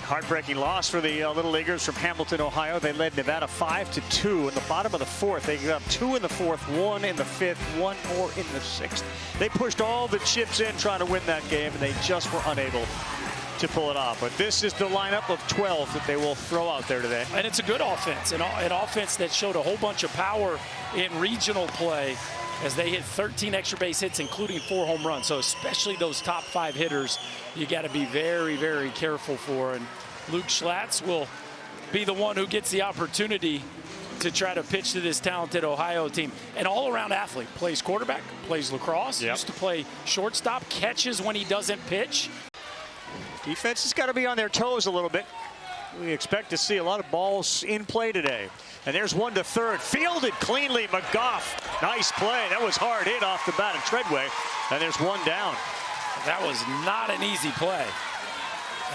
Heartbreaking loss for the Little Leaguers from Hamilton, Ohio. They led Nevada 5-2 in the bottom of the fourth. They got up 2 in the fourth, 1 in the fifth, 1 more in the sixth. They pushed all the chips in trying to win that game, and they just were unable to pull it off. But this is the lineup of 12 that they will throw out there today. And it's a good offense, an offense that showed a whole bunch of power in regional play as they hit 13 extra base hits, including 4 home runs. So especially those top 5 hitters, you got to be very, very careful for. And Luke Schlattz will be the one who gets the opportunity to try to pitch to this talented Ohio team. An all-around athlete, plays quarterback, plays lacrosse, used to play shortstop, catches when he doesn't pitch. Defense has got to be on their toes a little bit. We expect to see a lot of balls in play today. And there's one to third, fielded cleanly, McGough. Nice play. That was hard hit off the bat of Treadway. And there's one down. That was not an easy play.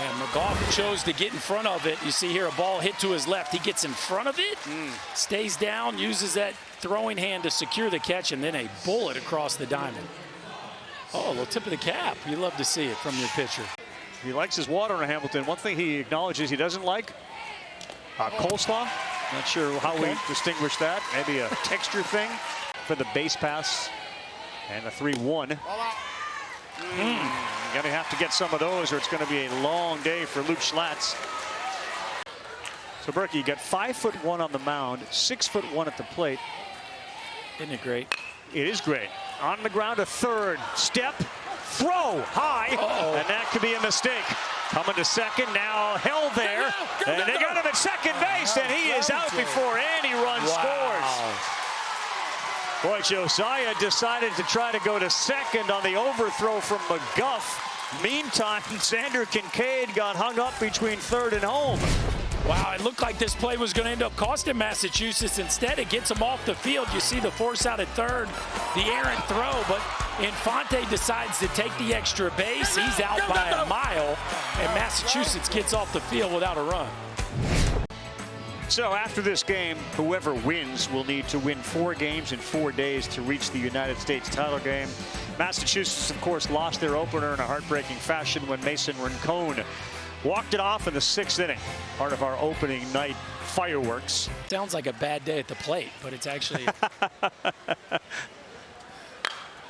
And McGough chose to get in front of it. You see here a ball hit to his left. He gets in front of it, stays down, uses that throwing hand to secure the catch, and then a bullet across the diamond. Oh, a little tip of the cap. You love to see it from your pitcher. He likes his water in Hamilton. One thing he acknowledges he doesn't like, coleslaw. Not sure how we distinguish that. Maybe a texture thing for the base pass. And a 3-1. You're going to have to get some of those or it's going to be a long day for Luke Schlattz. So, Berkey, you got 5'1" on the mound, 6'1" at the plate. Isn't it great? It is great. On the ground to third. Step. Throw high. And that could be a mistake. Coming to second. Now held there. And they got him at second base. And he is out before any run scores. Boy, Josiah decided to try to go to second on the overthrow from McGough. Meantime, Xander Kincaid got hung up between third and home. Wow, it looked like this play was going to end up costing Massachusetts. Instead, it gets him off the field. You see the force out at third, the errant throw, but Infante decides to take the extra base. He's out by a mile, and Massachusetts gets off the field without a run. So after this game, whoever wins will need to win 4 games in 4 days to reach the United States title game. Massachusetts, of course, lost their opener in a heartbreaking fashion when Mason Rincon walked it off in the 6th inning, part of our opening night fireworks. Sounds like a bad day at the plate, but it's actually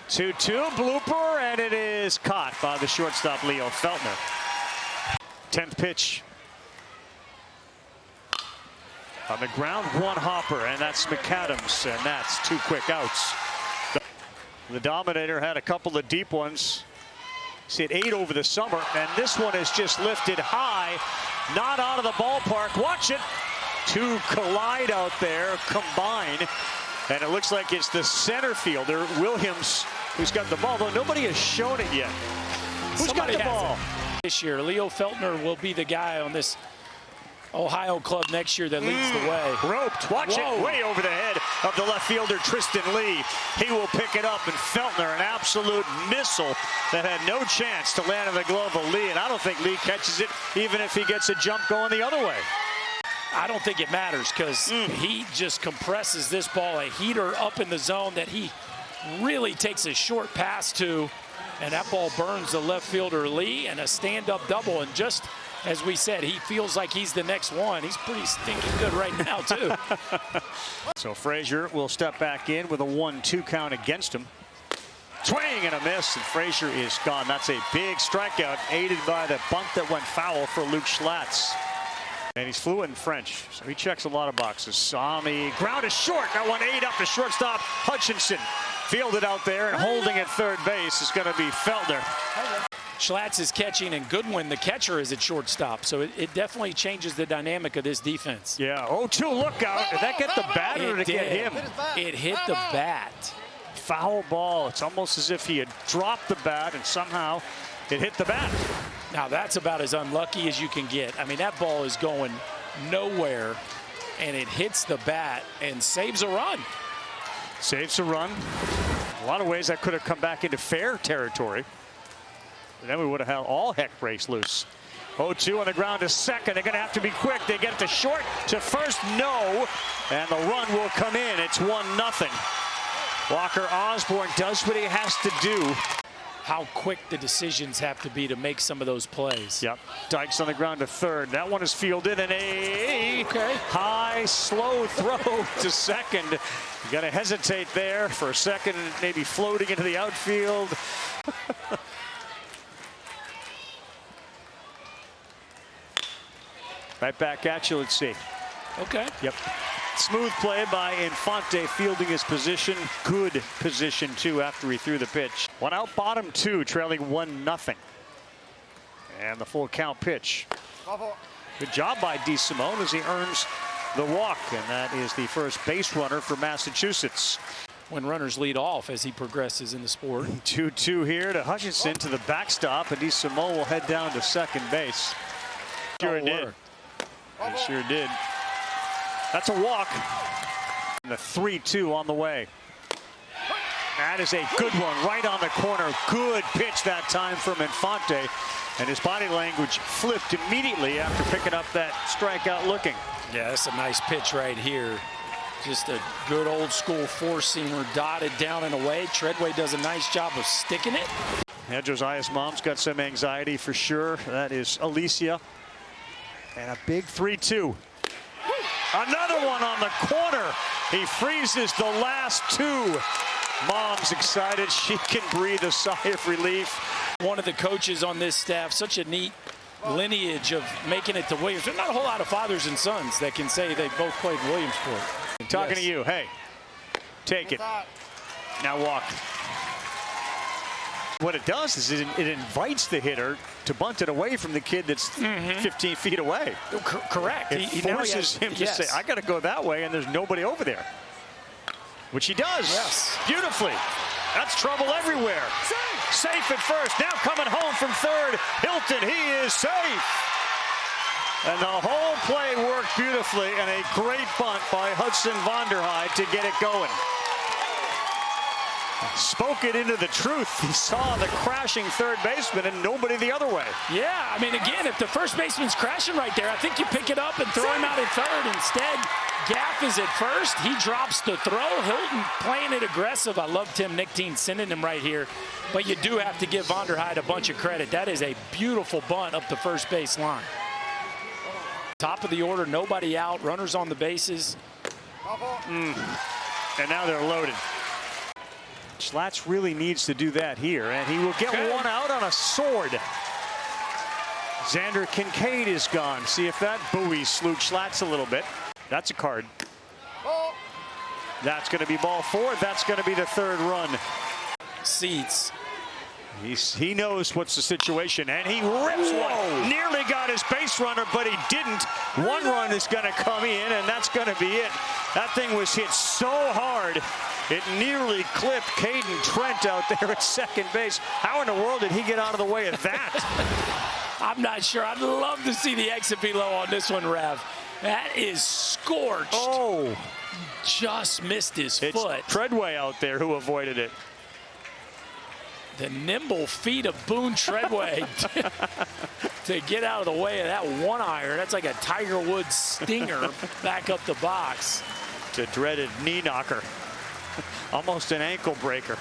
2-2 blooper, and it is caught by the shortstop Leo Feltner. 10th pitch. On the ground, 1 hopper, and that's McAdams, and that's 2 quick outs. The Dominator had a couple of deep ones. He's hit 8 over the summer, and this one is just lifted high, not out of the ballpark. Watch it. 2 collide out there, combine, and it looks like it's the center fielder, Williams, who's got the ball, though nobody has shown it yet. Who's got the ball? This year, Leo Feltner will be the guy on this Ohio club next year that leads the way. Roped, watch it, way over the head of the left fielder, Tristan Lee. He will pick it up, and Feltner, an absolute missile that had no chance to land in the glove of Lee, and I don't think Lee catches it, even if he gets a jump going the other way. I don't think it matters because he just compresses this ball, a heater up in the zone that he really takes a short pass to, and that ball burns the left fielder Lee, and a stand-up double, and just as we said, he feels like he's the next one. He's pretty stinking good right now, too. So Frazier will step back in with a 1-2 count against him. Swing and a miss, and Frazier is gone. That's a big strikeout, aided by the bunt that went foul for Luke Schlattz. And he's fluent in French, so he checks a lot of boxes. On the ground is short. That one ate up the shortstop, Hutchinson. Fielded out there, and holding at third base is going to be Feltner. Schlattz is catching, and Goodwin, the catcher, is at shortstop. So it definitely changes the dynamic of this defense. Yeah, 0-2 look out. Did that get the bat or did it get him? It hit the bat. Foul ball. It's almost as if he had dropped the bat and somehow it hit the bat. Now that's about as unlucky as you can get. I mean, that ball is going nowhere, and it hits the bat and saves a run. Saves a run. A lot of ways that could have come back into fair territory. And then we would have had all heck breaks loose. 0-2 on the ground to second. They're going to have to be quick. They get it to short, to first, no. And the run will come in. It's 1-0. Walker Osborne does what he has to do. how quick the decisions have to be to make some of those plays. Yep. Dykes on the ground to third. That one is fielded, and a high, slow throw to second. You got to hesitate there for a second, and maybe floating into the outfield. Right back at you, let's see. Okay. Yep. Smooth play by Infante, fielding his position. Good position, too, after he threw the pitch. One out, bottom two, trailing 1-0. And the full count pitch. Good job by DeSimone as he earns the walk. And that is the first base runner for Massachusetts. When runners lead off as he progresses in the sport. 2-2 here to Hutchinson to the backstop. And DeSimone will head down to second base. Sure did. It sure did. That's a walk. And the 3-2 on the way. That is a good one right on the corner. Good pitch that time from Infante. And his body language flipped immediately after picking up that strikeout looking. Yeah, that's a nice pitch right here. Just a good old school four-seamer dotted down and away. Treadway does a nice job of sticking it. Yeah, Josiah's mom's got some anxiety for sure. That is Alicia. And a big 3-2. Another one on the corner. He freezes the last two. Mom's excited. She can breathe a sigh of relief. One of the coaches on this staff, such a neat lineage of making it to Williams. There's not a whole lot of fathers and sons that can say they both played Williamsport. Talking to you. Hey, take it. Now walk. What it does is it invites the hitter to bunt it away from the kid that's 15 feet away. Correct. It forces him to say, I got to go that way, and there's nobody over there. Which he does. Yes. Beautifully. That's trouble everywhere. Safe at first. Now coming home from third. Hilton, he is safe. And the whole play worked beautifully, and a great bunt by Hudson Vonderheide to get it going. Spoke it into the truth. He saw the crashing third baseman and nobody the other way. Yeah, I mean, again, if the first baseman's crashing right there, I think you pick it up and throw him out at third. Instead, Gaff is at first. He drops the throw. Hilton playing it aggressive. I love Tim Nichtine sending him right here. But you do have to give Vonderheide a bunch of credit. That is a beautiful bunt up the first base line. Top of the order, nobody out. Runners on the bases. And now they're loaded. Schlatt really needs to do that here, and he will get one out on a sword. Xander Kincaid is gone. See if that buoys Luke Schlatt a little bit. That's a card. That's going to be ball four. That's going to be the third run. Seats. He knows what's the situation, and he rips one. Nearly got his base runner, but he didn't. One run is going to come in, and that's going to be it. That thing was hit so hard, it nearly clipped Caden Trent out there at second base. How in the world did he get out of the way of that? I'm not sure. I'd love to see the exit below on this one, Rev. That is scorched. Oh. Just missed his foot. Treadway out there who avoided it. The nimble feet of Boone Treadway to get out of the way of that one iron. That's like a Tiger Woods stinger back up the box. It's a dreaded knee knocker. Almost an ankle breaker.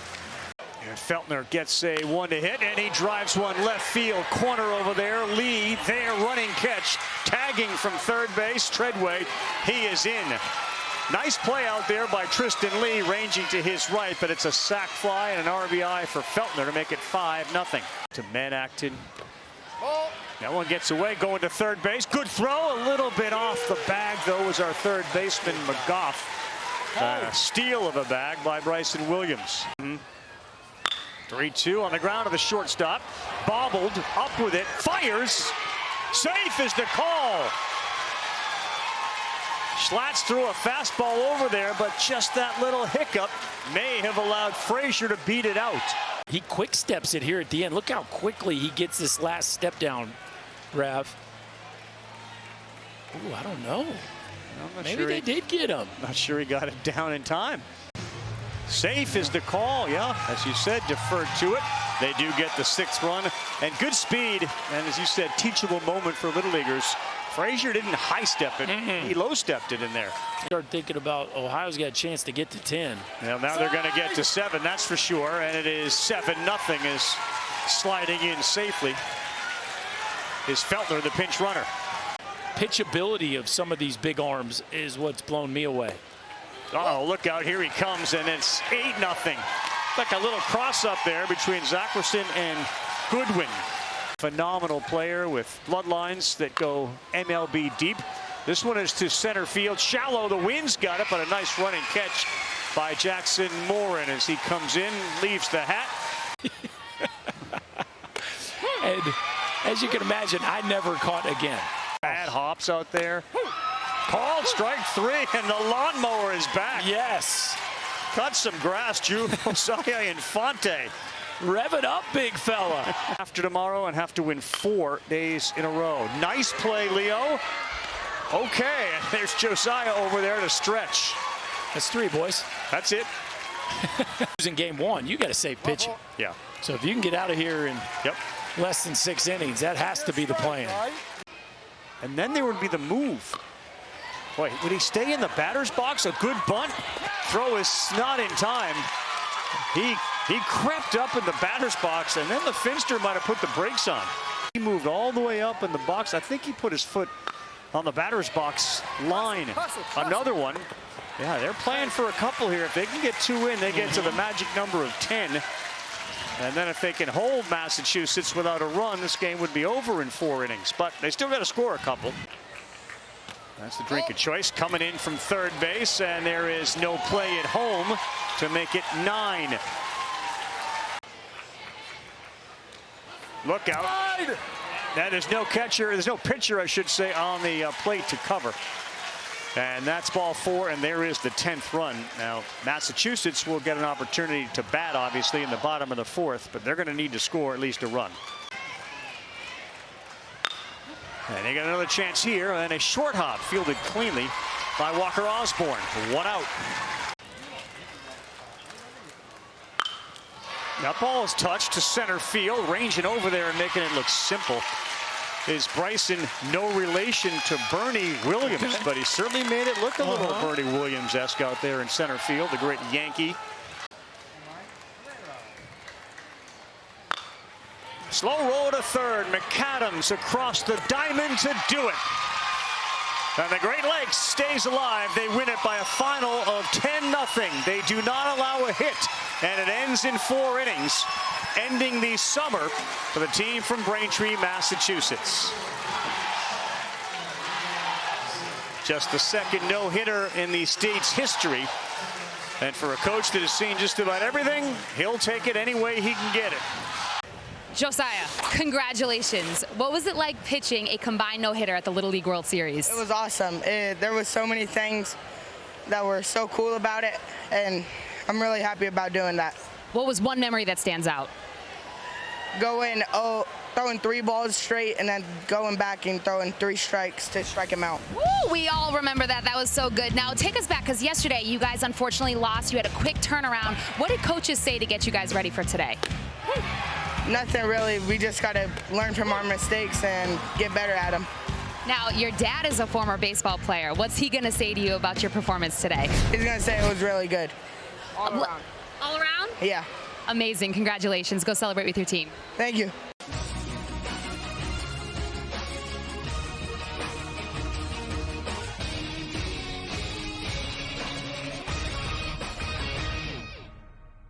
And Feltner gets a one to hit, and he drives one left field corner over there. Lee there, running catch, tagging from third base. Treadway, he is in. Nice play out there by Tristan Lee, ranging to his right, but it's a sac fly and an RBI for Feltner to make it 5-0. To Manacton. That one gets away, going to third base. Good throw, a little bit off the bag, though, was our third baseman, McGough. Steal of a bag by Bryson Williams. 3-2 on the ground of the shortstop. Bobbled, up with it, fires. Safe is the call. Schlatt threw a fastball over there, but just that little hiccup may have allowed Frazier to beat it out. He quick steps it here at the end. Look how quickly he gets this last step down, Rev. Ooh, I don't know. Maybe they did get him. Not sure he got it down in time. Safe is the call, yeah. As you said, deferred to it. They do get the 6th run, and good speed, and as you said, teachable moment for Little Leaguers. Frazier didn't high-step it, he low-stepped it in there. Start thinking about Ohio's got a chance to get to 10. Well, now they're going to get to 7, that's for sure, and it is 7-0 is sliding in safely. Is Feltner the pinch runner? Pitchability of some of these big arms is what's blown me away. Uh-oh, look out, here he comes, and it's 8-0. Like a little cross-up there between Zackerson and Goodwin. Phenomenal player with bloodlines that go MLB deep. This one is to center field. Shallow, the wind's got it, but a nice running catch by Jackson Morin as he comes in, leaves the hat. And as you can imagine, I never caught again. Bad hops out there. Called strike 3, and the lawnmower is back. Yes. Cut some grass, Josiah Infante. Rev it up, big fella. After tomorrow and have to win 4 days in a row. Nice play, Leo. Okay, and there's Josiah over there to stretch. That's 3, boys. That's it. In game 1, you got to save pitching. Yeah. So if you can get out of here in less than 6 innings, that has to be the plan. And then there would be the move. Boy, would he stay in the batter's box? A good bunt. Throw is not in time. He crept up in the batter's box, and then the Finster might have put the brakes on. He moved all the way up in the box. I think he put his foot on the batter's box line. Another one. Yeah, they're playing for a couple here. If they can get 2 in, they get to the magic number of 10. And then if they can hold Massachusetts without a run, this game would be over in 4 innings. But they still got to score a couple. That's the drink of choice coming in from third base, and there is no play at home to make it 9. Look out. That is no catcher, there's no pitcher, I should say, on the plate to cover. And that's ball 4, and there is the 10th run. Now, Massachusetts will get an opportunity to bat, obviously, in the bottom of the 4th, but they're going to need to score at least a run. And they got another chance here, and a short hop fielded cleanly by Walker Osborne. 1 out. That ball is touched to center field, ranging over there and making it look simple. Is Bryson no relation to Bernie Williams, but he certainly made it look a little Bernie Williams-esque out there in center field, the great Yankee. Slow roll to third. McAdams across the diamond to do it. And the Great Lakes stays alive. They win it by a final of 10-0. They do not allow a hit, and it ends in 4 innings, ending the summer for the team from Braintree, Massachusetts. Just the 2nd no-hitter in the state's history. And for a coach that has seen just about everything, he'll take it any way he can get it. Josiah, congratulations. What was it like pitching a combined no-hitter at the Little League World Series? It was awesome. There was so many things that were so cool about it, and I'm really happy about doing that. What was one memory that stands out? Throwing 3 balls straight and then going back and throwing 3 strikes to strike him out. Woo, we all remember that. That was so good. Now take us back, because yesterday you guys unfortunately lost. You had a quick turnaround. What did coaches say to get you guys ready for today? Nothing really. We just got to learn from our mistakes and get better at them. Now, your dad is a former baseball player. What's he going to say to you about your performance today? He's going to say it was really good. All around. All around? Yeah. Amazing. Congratulations. Go celebrate with your team. Thank you.